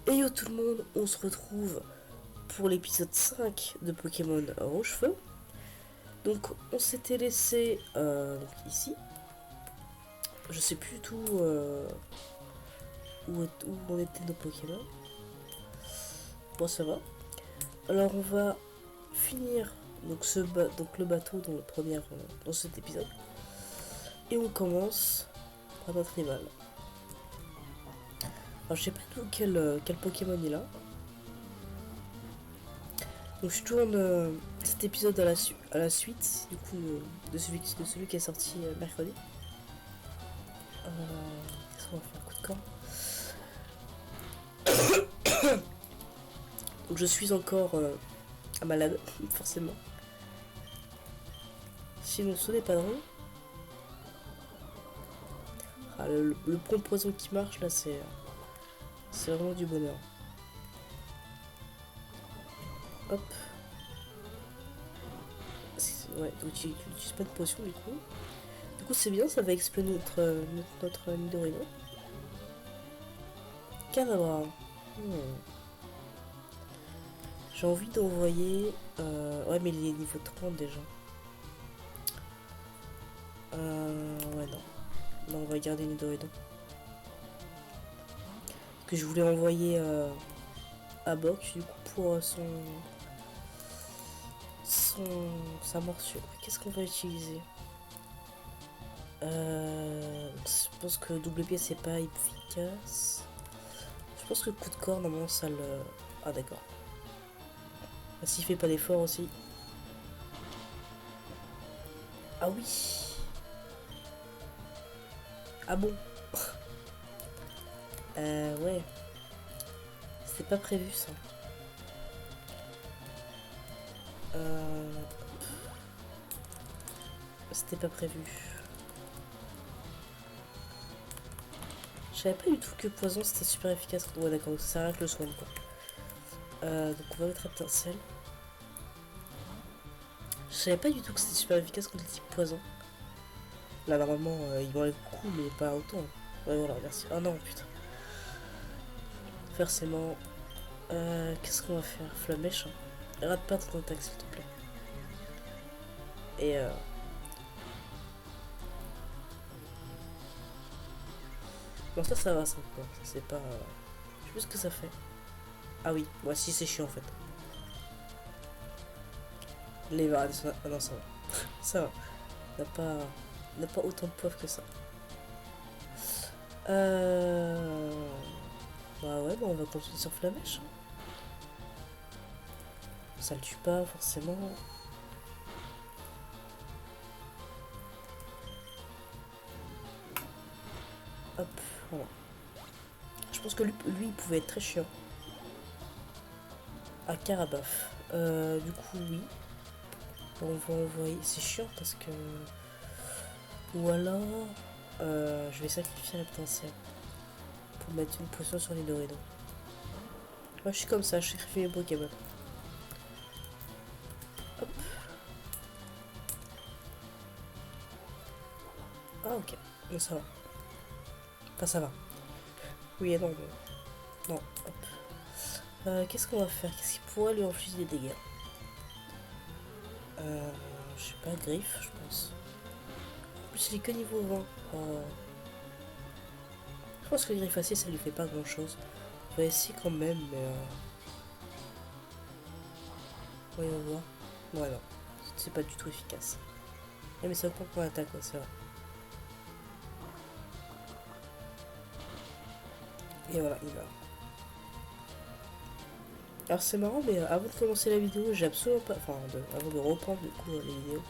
Et yo tout le monde, on se retrouve pour l'épisode 5 de Pokémon Rouge-Feu. Donc on s'était laissé ici. Je sais plus du tout où on était nos Pokémon. Bon ça va. Alors on va finir donc, le bateau dans, dans cet épisode. Et on commence par notre rival. Alors je sais pas tout quel Pokémon il a. Donc je tourne cet épisode à la suite du coup de celui qui est sorti mercredi. Qu'est-ce qu'on va faire? Coup de corps. Donc je suis encore malade, forcément. Sinon ce n'est pas drôle. Ah, le pont poison qui marche là c'est vraiment du bonheur. Hop. Ouais, donc tu n'utilises pas de potion du coup. Du coup c'est bien, ça va exploser notre Nidorino. Cadabra. J'ai envie d'envoyer... ouais mais il est niveau 30 déjà. Ouais non. Non, on va garder Nidorino. Que je voulais envoyer à Box du coup pour sa morsure. Qu'est-ce qu'on va utiliser? Je pense que double pied c'est pas efficace. Je pense que coup de corps normalement ça le... Ah d'accord. S'il fait pas d'effort aussi. Ah oui. Ah bon. Ouais. C'était pas prévu ça. C'était pas prévu. Je savais pas du tout que poison c'était super efficace. Ouais d'accord, ça sert à rien que le soin quoi. Donc on va mettre étincelle. Je savais pas du tout que c'était super efficace contre le type poison. Là normalement il m'enlève beaucoup mais pas autant. Ouais voilà, merci. Ah non putain. Forcément. Qu'est-ce qu'on va faire? Flammèche. Hein. Rate pas ton attaque s'il te plaît. Et bon ça va ça quoi. C'est pas... Je sais plus ce que ça fait. Ah oui, voici c'est chiant en fait. Les varades, ah non ça va. Ça va. N'a pas autant de poivre que ça. Bah ouais, bah on va continuer sur Flammèche. Ça le tue pas forcément. Hop, voilà. Je pense que lui il pouvait être très chiant. À Carabaf. Du coup oui. On va envoyer. C'est chiant parce que... Ou alors... je vais sacrifier la potentiel. Pour mettre une potion sur les Doritos. Moi je suis comme ça, je sacrifie mes Pokémon. Hop. Ah ok. Mais ça va. Enfin ça va. Oui et non mais... Non. Hop. Qu'est-ce qu'on va faire? Qu'est-ce qui pourrait lui infliger des dégâts? Je sais pas, griffe je pense. En plus il est que niveau 20. Je pense que le griffe acier ça lui fait pas grand chose. On va essayer quand même mais... Voyons voir. Ouais non. C'est pas du tout efficace. Mais ça augmente pour l'attaque, ouais, c'est vrai. Et voilà, il meurt. Alors c'est marrant, mais avant de commencer la vidéo, j'ai absolument pas... Enfin, avant de reprendre du coup les vidéos,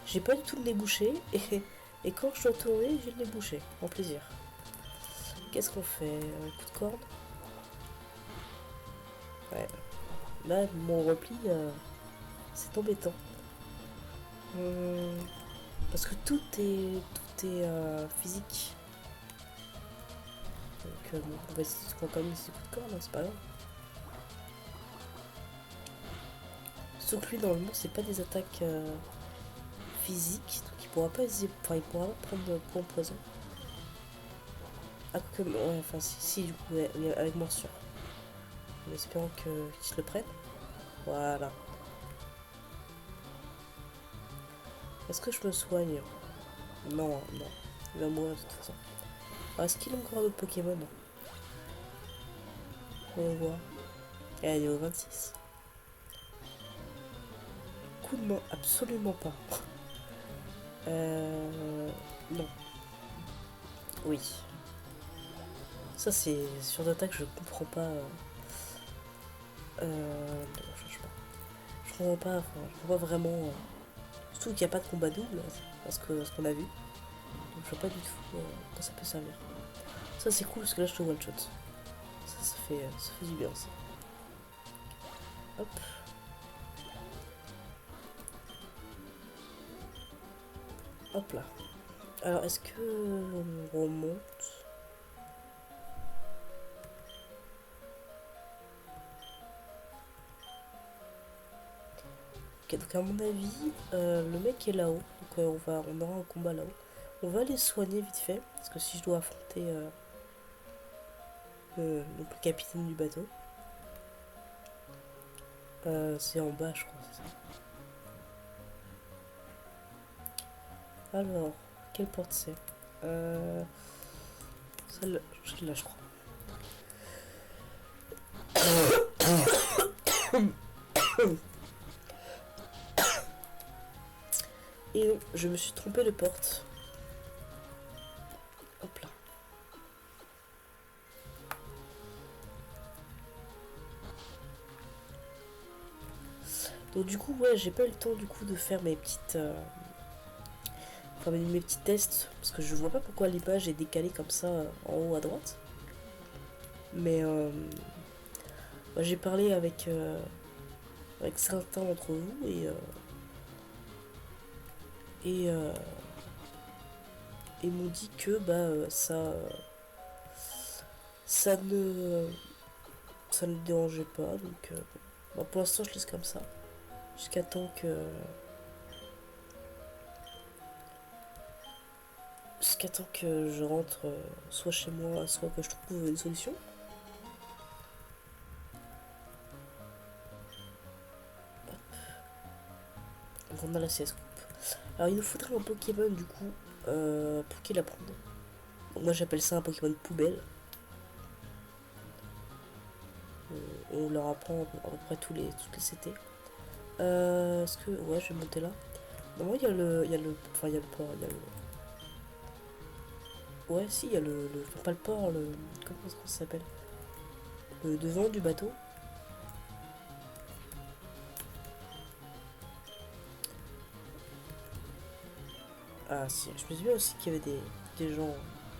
j'ai pas du tout le nez bouché, et quand je suis retourné, j'ai le nez bouché, en plaisir. Qu'est-ce qu'on fait? Coup de corde? Ouais. Là, mon repli, c'est embêtant. Parce que tout est physique. Donc bon, on va essayer de se prendre comme ces coups de corde, hein, c'est pas grave. Sauf que lui, normalement, c'est pas des attaques physiques, donc il pourra pas il pourra pas prendre point poison. Ah, que, ouais, enfin, si, du coup, ouais, avec morsure. en espérant qu'ils se le prennent. Voilà. Est-ce que je me soigne? Non, non. Il va mourir de toute façon. Alors, est-ce qu'il a encore d'autres Pokémon? On va voir. Et elle est au 26. Coup de main, absolument pas. Non. Oui. Ça, c'est sur d'attaque, je comprends pas. Non, je change pas. Je comprends pas, enfin, je vois vraiment. Surtout qu'il n'y a pas de combat double, parce que ce qu'on a vu. Donc je vois pas du tout quand ça peut servir. Ça, c'est cool parce que là, je te one shot. Ça fait du bien, ça. Hop. Hop là. Alors, est-ce que on remonte? Ok, donc à mon avis, le mec est là-haut. Donc on aura un combat là-haut. On va les soigner vite fait. Parce que si je dois affronter donc le capitaine du bateau. C'est en bas, je crois, c'est ça. Alors, quelle porte c'est? Celle-là, je crois. Et non, je me suis trompé de porte. Hop là. Donc du coup, ouais, j'ai pas eu le temps du coup de faire mes petites... enfin, mes petits tests. Parce que je vois pas pourquoi l'image est décalée comme ça en haut à droite. Mais bah, j'ai parlé avec certains d'entre vous et ils m'ont dit que bah ça ne ça ne dérangeait pas. Donc bah, pour l'instant, je laisse comme ça. Jusqu'à temps que je rentre soit chez moi, soit que je trouve une solution. Donc on a la CS Coupe. Alors il nous faudrait un Pokémon du coup pour qu'il apprenne. Donc moi j'appelle ça un Pokémon poubelle. On leur apprend à peu près toutes les CT. Est-ce que... Ouais, je vais monter là. Normalement enfin il y a le port, il y a le... Ouais, si, il y a enfin, pas le port, le... Comment est-ce qu'on s'appelle? Le devant du bateau. Ah si, je me suis dit aussi qu'il y avait des gens,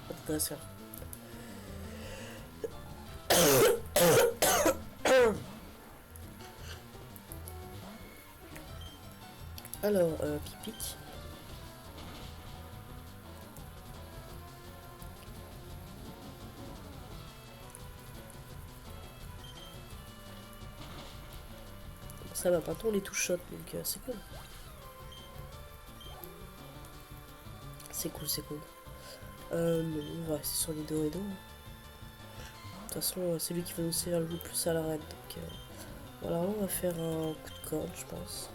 des dresseurs. Alors, Pipic. Ça va, maintenant on les touche shot, donc c'est cool. C'est cool, c'est cool. On va rester sur les Doredo. De toute façon, c'est lui qui va nous servir le plus à l'arène. Donc, voilà, on va faire un coup de corde, je pense.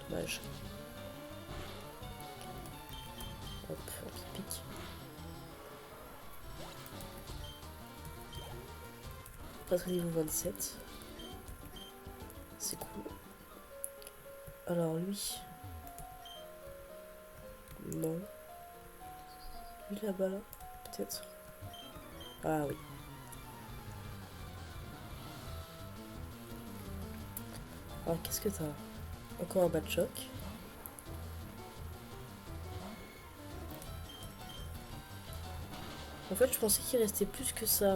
Dommage. Hop, un pique. Passe au niveau 27. C'est cool. Alors lui. Non. Lui là-bas là. Peut-être. Ah oui. Alors qu'est-ce que t'as? Encore un bas de choc. En fait, je pensais qu'il restait plus que ça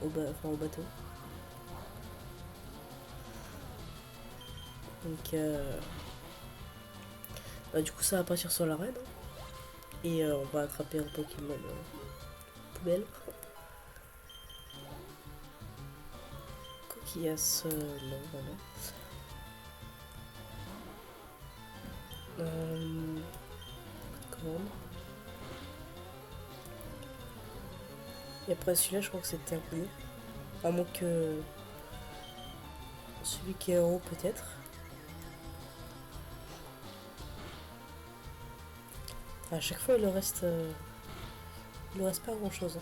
au bateau. Donc, bah, du coup, ça va partir sur l'arène. Et on va attraper un Pokémon poubelle. Coquillasse, non, voilà. Commande. Et après celui-là, je crois que c'était un peu. À moins que celui qui est en haut, peut-être. À chaque fois, il ne reste pas grand-chose. Hein.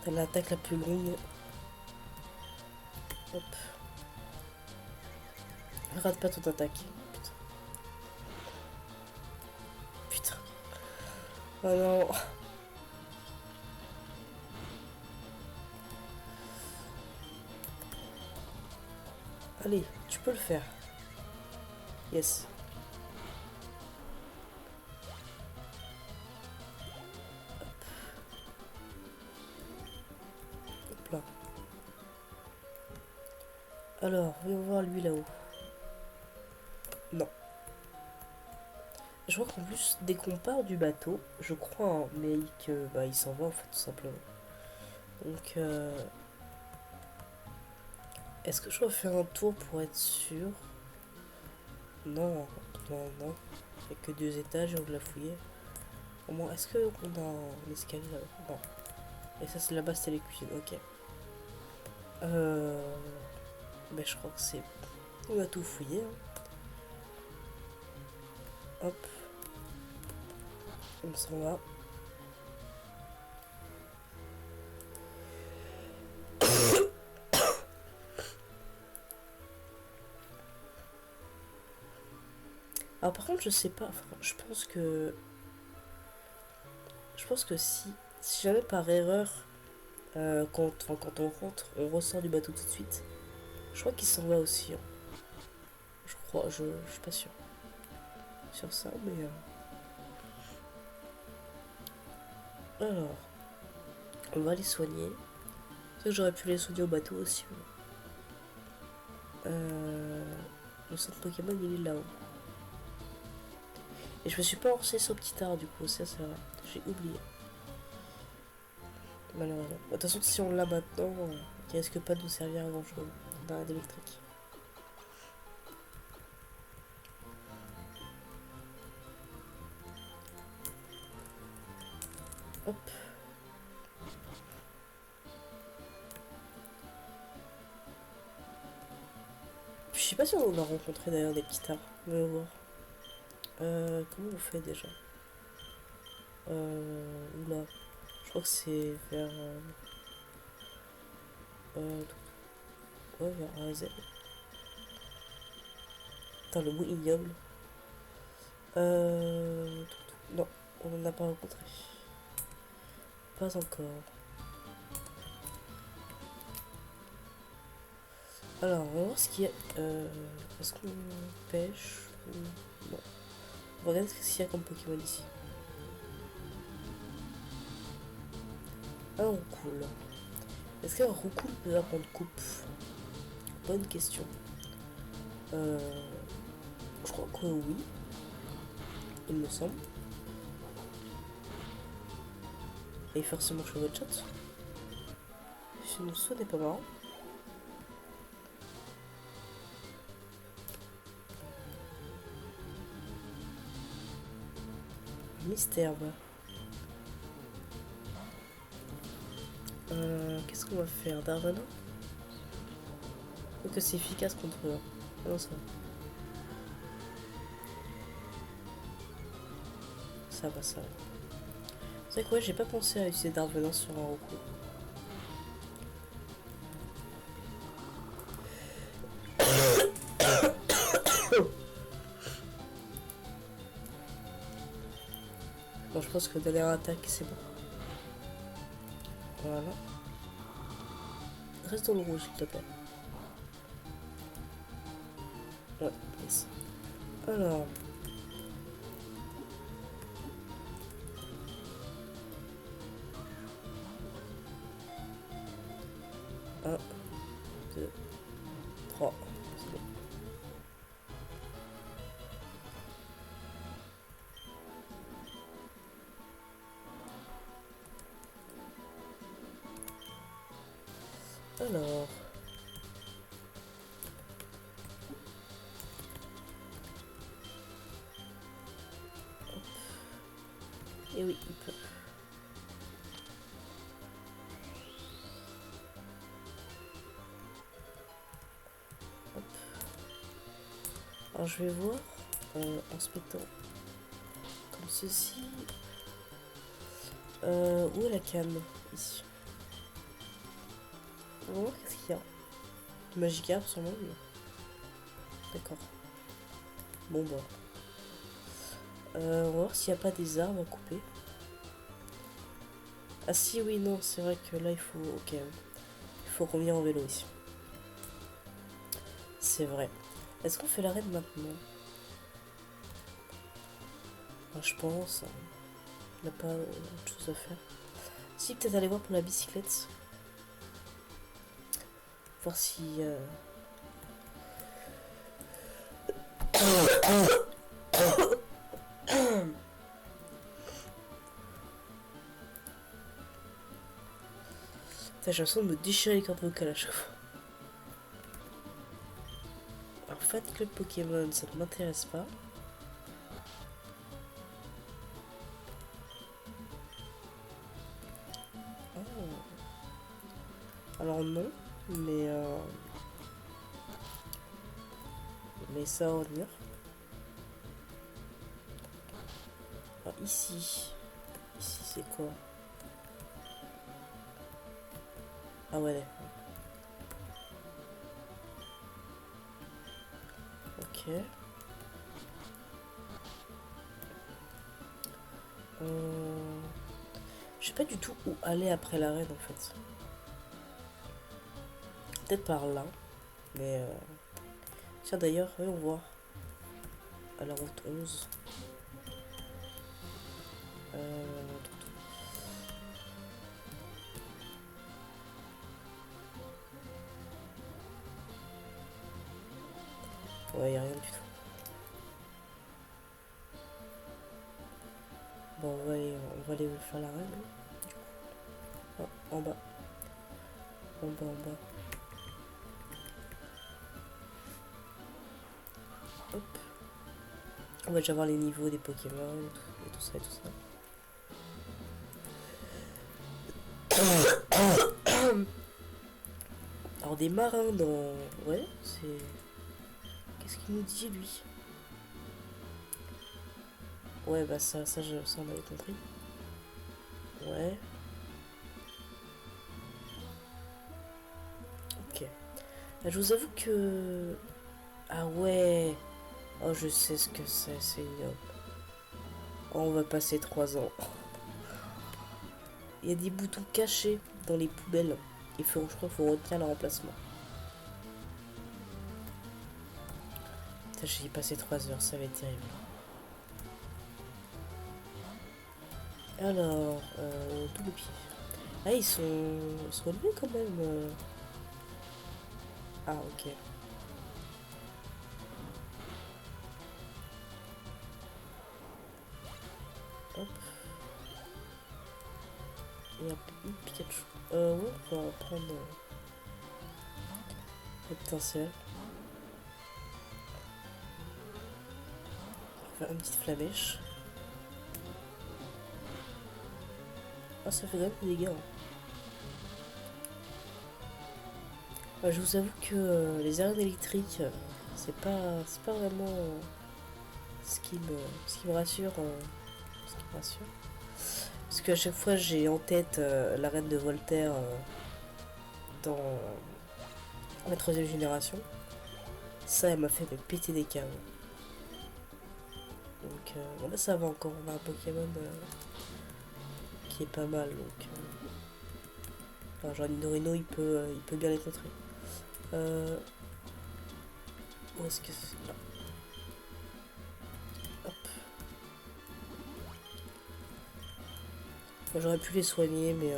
T'as l'attaque la plus longue. Hop. Rate pas ton attaque. Putain. Putain. Oh non. Allez, tu peux le faire. Yes. Hop là. Alors, voyons voir lui là-haut. Non. Je crois qu'en plus, dès qu'on part du bateau, je crois, hein, mais que bah, il s'en va en fait, tout simplement. Donc, est-ce que je dois faire un tour pour être sûr? Non, non, non. Il n'y a que 2 étages, on l'a fouillé. Au moins, est-ce qu'on a un escalier là-bas? Non. Et ça, c'est là-bas, c'était les cuisines, ok. Ben, je crois que c'est. On a tout fouillé. Hein. Hop, on s'en va. Alors, par contre, je sais pas. Enfin, je pense que. Je pense que si jamais par erreur, quand on rentre, on ressort du bateau tout de suite, je crois qu'il s'en va aussi. Hein. Je crois, je suis pas sûr sur ça, mais. Alors, on va les soigner. C'est que j'aurais pu les soigner au bateau aussi. Le centre Pokémon, il est là-haut. Et je me suis pas lancé sur petit art, du coup, ça c'est vrai. J'ai oublié. Malheureusement. De toute façon, si on l'a maintenant, il risque pas de nous servir à grand chose. On a d'électrique. Hop. Je sais pas si on a rencontré d'ailleurs des petits arts. On va voir. Comment on fait déjà Oula. Je crois que c'est vers. Ouais, vers AZ. Putain, le mot ignoble. Non, on n'en a pas rencontré. Pas encore. Alors, on va voir ce qu'il y a. Est-ce qu'on pêche ou... Non. On va regarder ce qu'il y a comme Pokémon ici. Un roucoule. Est-ce qu'un roucoule peut apprendre coupe? Bonne question. Je crois que oui. Il me semble. Et forcément je suis chat. Sinon ce n'est pas marrant. Mystère. Qu'est-ce qu'on va faire? Darvana? Ou que c'est efficace contre eux? Ah non, ça va. Ça va, ça va. C'est vrai que ouais, j'ai pas pensé à utiliser Darvana sur un Roku. Bon, je pense que dernière attaque, c'est bon. Voilà. Reste dans le rouge, s'il te plaît. Ouais, yes. Alors. 1, 2, 3. C'est bon. Alors. Et oui, il peut. Hop. Alors je vais voir en se mettant comme ceci. Où est la canne? Ici. On va voir qu'est-ce qu'il y a. Magikarp sûrement. D'accord. Bon bah. On va voir s'il n'y a pas des arbres à couper. Ah si oui non c'est vrai que là il faut. Ok. Il faut revenir en vélo ici. C'est vrai. Est-ce qu'on fait l'arène maintenant? Enfin, je pense. Il n'y a pas autre chose à faire. Si peut-être aller voir pour la bicyclette. Voir si... J'ai l'impression de me déchirer les cordes vocales à chaque fois. Alors, Fan Club Pokémon, ça ne m'intéresse pas. Oh. Alors non, mais ça va revenir. Alors, ici c'est quoi? Ah ouais. Ok. Je sais pas du tout où aller après l'arène en fait. Peut-être par là. Mais tiens d'ailleurs, voyons voir. À la route 11. Ouais, y a rien du tout. Bon, on va aller faire la règle. Oh, en bas. En bas. Hop. On va déjà voir les niveaux des Pokémon et tout ça et tout ça. Alors des marins dans... Ouais, c'est... Qu'est-ce qu'il nous dit lui? Ouais, bah ça on avait compris. Ouais. Ok. Bah, je vous avoue que... Ah ouais. Oh, je sais ce que c'est ignoble. Oh, on va passer 3 ans. Il y a des boutons cachés dans les poubelles. Je crois qu'il faut retenir le remplacement. J'ai passé 3 heures, ça va être terrible. Alors, double pied. Ah, ils sont relevés quand même. Ah, ok. Hop. Et un Pikachu. Ouais, on va prendre le potentiel. On va faire une petite flamèche. Ah, ça fait quand même des dégâts. Bah, je vous avoue que les arènes électriques, c'est pas vraiment ce qui me rassure. Parce qu'à chaque fois, j'ai en tête l'arène de Voltaire dans la 3ème génération. Ça, elle m'a fait me péter des câbles. Donc, bon, là, ça va encore. On a un Pokémon qui est pas mal. Donc, enfin, genre Nidorino, il peut bien les contrer. Où est-ce que c'est là? Hop. Enfin, j'aurais pu les soigner, mais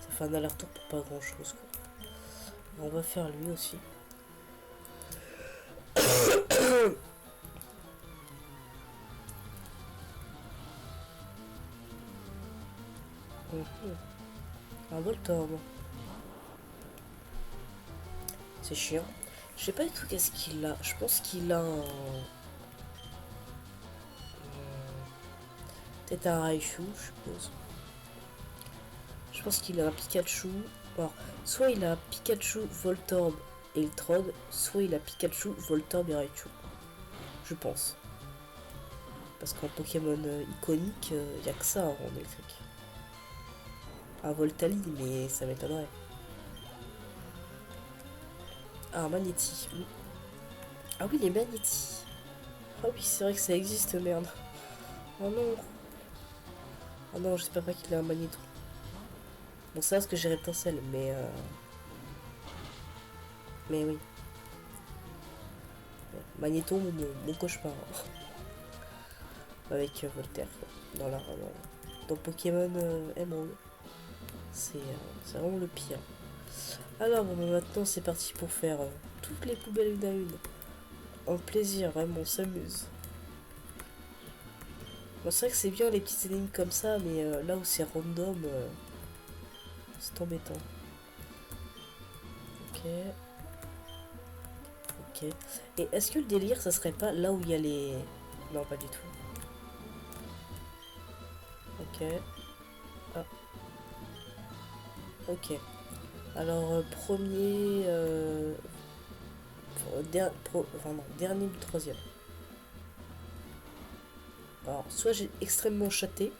ça fait un aller-retour pour pas grand-chose. On va faire lui aussi. Un Voltorb. C'est chiant. Je sais pas du tout qu'est-ce qu'il a. Je pense qu'il a un... Peut-être un Raichu, je suppose. Je pense qu'il a un Pikachu. Alors, soit il a Pikachu, Voltorb et Electrode, soit il a Pikachu, Voltorb et Raichu. Je pense. Parce qu'en Pokémon iconique, il n'y a que ça en électrique. Un Voltali, mais ça m'étonnerait. Ah, un Magnéti. Ah oui, les Magnétis. Ah oui, c'est vrai que ça existe, merde. Oh non. Oh non, je sais pas qu'il a un Magnéton. Bon, ça, parce que j'ai Reptincelle, mais oui. Magnéton, mon cauchemar. Avec Voltaire, quoi. Dans Pokémon Emerald. C'est vraiment le pire. Alors, bon, maintenant, c'est parti pour faire toutes les poubelles une à une. En plaisir, vraiment, on s'amuse. Bon, c'est vrai que c'est bien les petites énigmes comme ça, mais là où c'est random, c'est embêtant. Ok. Ok. Et est-ce que le délire, ça serait pas là où il y a les... Non, pas du tout. Ok. Ah. Ok. Alors, premier... enfin, non, dernier du troisième. Alors, soit j'ai extrêmement châté,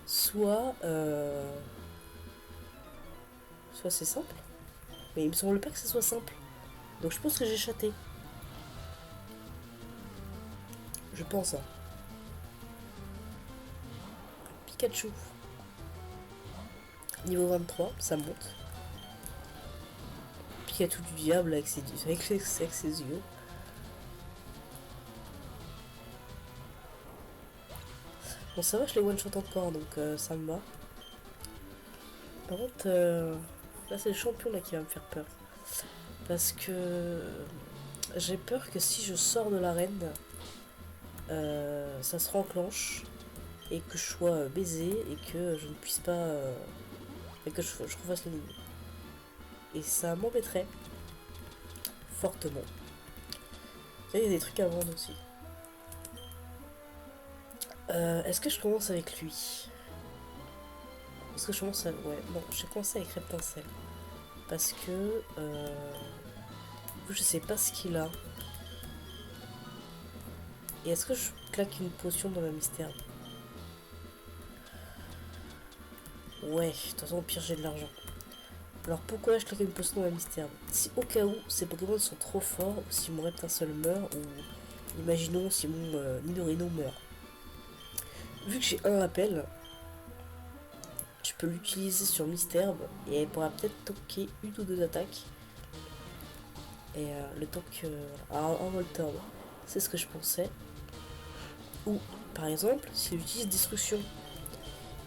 soit... soit c'est simple. Mais il me semble pas que ce soit simple. Donc je pense que j'ai châté. Je pense. Hein. Pikachu. Niveau 23, ça monte. Pikachu du diable avec ses yeux. Bon, ça va, je les one-shot encore, donc ça me va. Par contre, là c'est le champion là qui va me faire peur. Parce que j'ai peur que si je sors de l'arène, ça se renclenche et que je sois baisé et que je ne puisse pas... et que je refasse l'énigme. Et ça m'embêterait fortement. Il y a des trucs à vendre aussi. Est-ce que je commence avec lui? Est-ce que je commence à... Ouais, non, j'ai commencé avec Reptincelle. Parce que... je sais pas ce qu'il a. Et est-ce que je claque une potion dans la mystère? Ouais, de toute façon, au pire, j'ai de l'argent. Alors pourquoi je claque une potion dans la mystère? Si au cas où ces Pokémon sont trop forts, ou si mon Reptincelle meurt, ou imaginons si mon Nidorino meurt. Vu que j'ai un appel, je peux l'utiliser sur Mystère et elle pourra peut-être toquer une ou deux attaques. Et le temps que... un Voltorb, c'est ce que je pensais. Ou, par exemple, s'il utilise Destruction,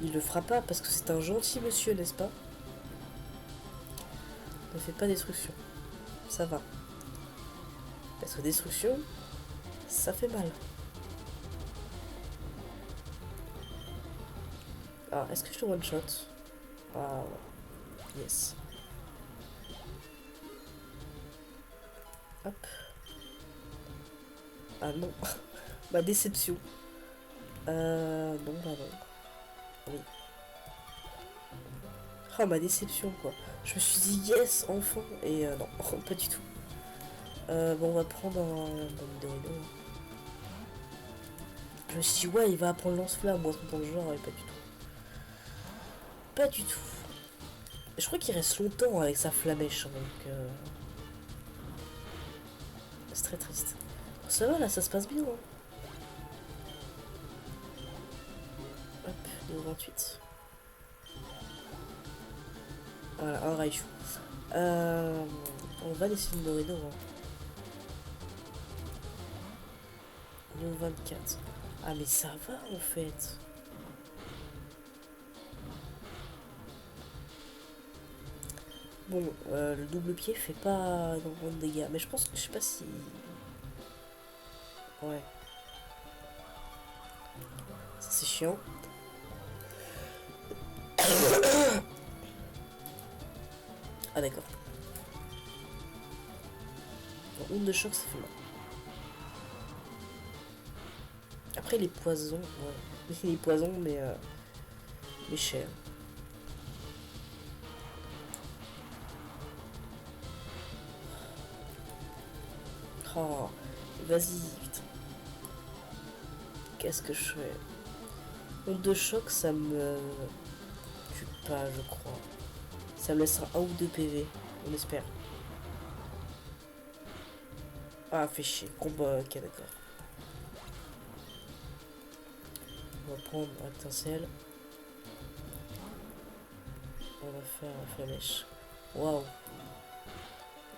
il le fera pas parce que c'est un gentil monsieur, n'est-ce pas? Ne fait pas Destruction. Ça va. Parce que Destruction, ça fait mal. Alors, est-ce que je te one-shot? Ah, yes. Hop. Ah non. Ma déception. Non, bah non. Oui. Ah, ma déception, quoi. Je me suis dit yes, enfin. Et non, pas du tout. Bon, on va prendre un Midorino. Je me suis dit, ouais, il va apprendre lance-flamme ou un truc dans le genre, et pas du tout. Pas du tout. Je crois qu'il reste longtemps avec sa flamèche, hein, donc... c'est très triste. Ça va, là, ça se passe bien, hein. Hop, niveau 28. Voilà, un Raichu. On va laisser une Dorino. Hein. Niveau 24. Ah, mais ça va, en fait. Bon, le double pied fait pas énormément de dégâts. Mais je pense que je sais pas si... Ouais. Ça, c'est chiant. Ah, d'accord. Bon, onde de choc, ça fait mal. Après, les poisons, ouais. qu'il est poison, mais cher. Oh, vas-y, putain. Qu'est-ce que je fais? Onde de choc, ça me tue pas, je crois. Ça me laissera 1 ou 2 PV, on espère. Ah, fait chier. Combat, ok, d'accord. On va prendre un potentiel. On va faire la flamèche. Waouh.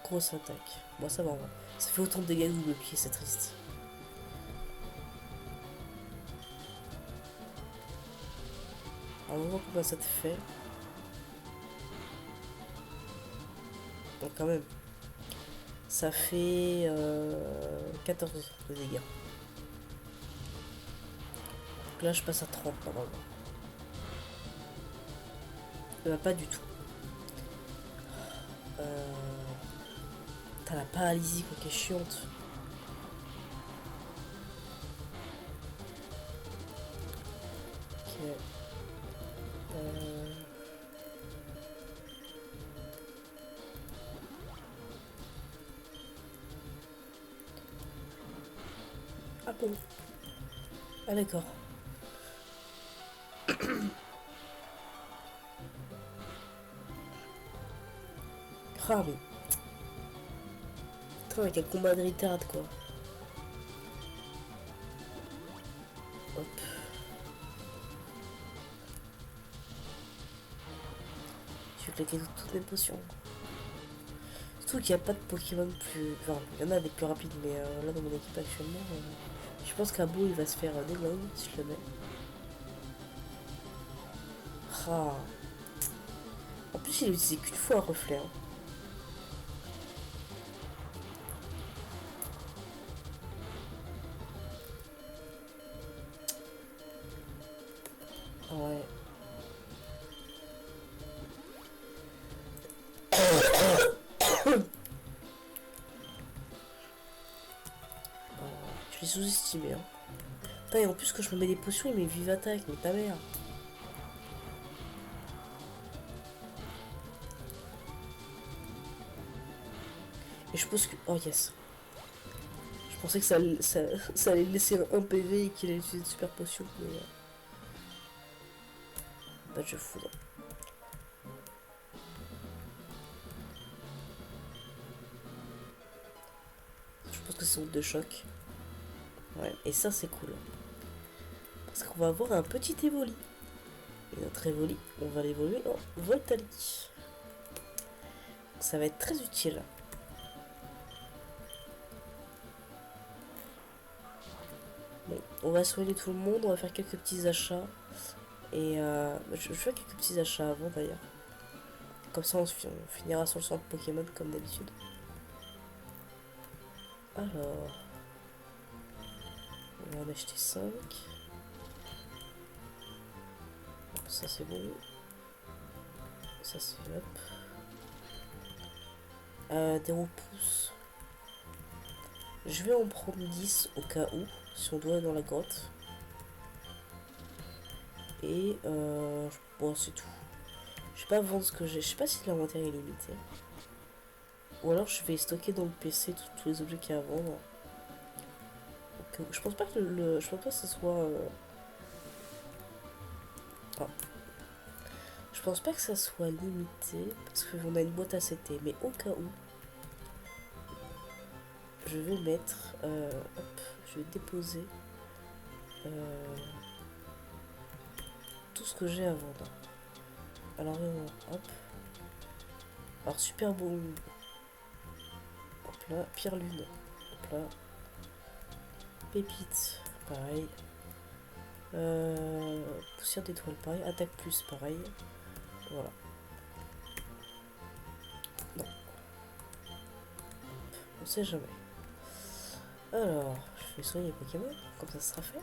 Grosse attaque. Bon, ça va, on va. Ça fait autant de dégâts que le pied, c'est triste. Alors, on va voir combien ça te fait. Donc, quand même. Ça fait 14 de dégâts. Donc là, je passe à 30 normalement. Bah, pas du tout. T'as la paralysie, quoi, qui est chiante. Ok. Ah bon. Ah d'accord. Ah mais... Putain, quel combat de retard, quoi. Hop. Je vais claquer toutes mes potions. Surtout qu'il n'y a pas de Pokémon plus... Enfin, il y en a des plus rapides, mais là, dans mon équipe actuellement... je pense qu'Abo, il va se faire déglingue, si je le mets. Ah. En plus, il est utilisé qu'une fois un reflet. Hein. Ouais. Je l'ai sous-estimé. Hein. Putain, et en plus, quand je me mets des potions, il met vive attaque, mais ta mère. Et je pense que... Oh yes. Je pensais que ça allait laisser un PV et qu'il allait utiliser une super potion, mais... Bah, je foudre. Je pense que c'est onde de choc. Ouais, et ça c'est cool. Parce qu'on va avoir un petit Évoli. Et notre Évoli, on va l'évoluer en Voltali. Ça va être très utile. Bon, on va soigner tout le monde, on va faire quelques petits achats. Et je fais quelques petits achats avant d'ailleurs. Comme ça on finira sur le centre Pokémon comme d'habitude. Alors, on va en acheter 5. Ça c'est bon. Ça c'est hop. Des repousses. Je vais en prendre 10 au cas où, si on doit aller dans la grotte. Et bon, c'est tout. Je vais pas vendre ce que j'ai. Je sais pas si l'inventaire est limité. Ou alors je vais stocker dans le PC tous les objets qu'il y a à vendre. Donc, je pense pas que je pense pas que ce soit. Ah. Je pense pas que ça soit limité parce qu'on a une boîte à CT. Mais au cas où, je vais mettre. Hop, je vais déposer tout ce que j'ai à vendre. Alors, hop. Alors, super bon. Hop là, pierre lune. Hop là. Pépite, pareil. Poussière d'étoile, pareil. Attaque plus, pareil. Voilà. Non. On sait jamais. Alors, je vais soigner les Pokémon, comme ça sera fait.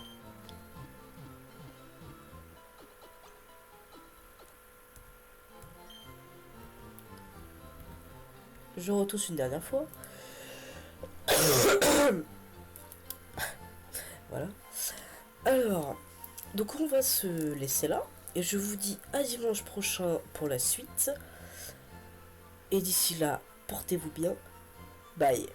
Je retousse une dernière fois. Voilà. Alors, Donc on va se laisser là. Et je vous dis à dimanche prochain pour la suite. Et d'ici là, portez-vous bien. Bye.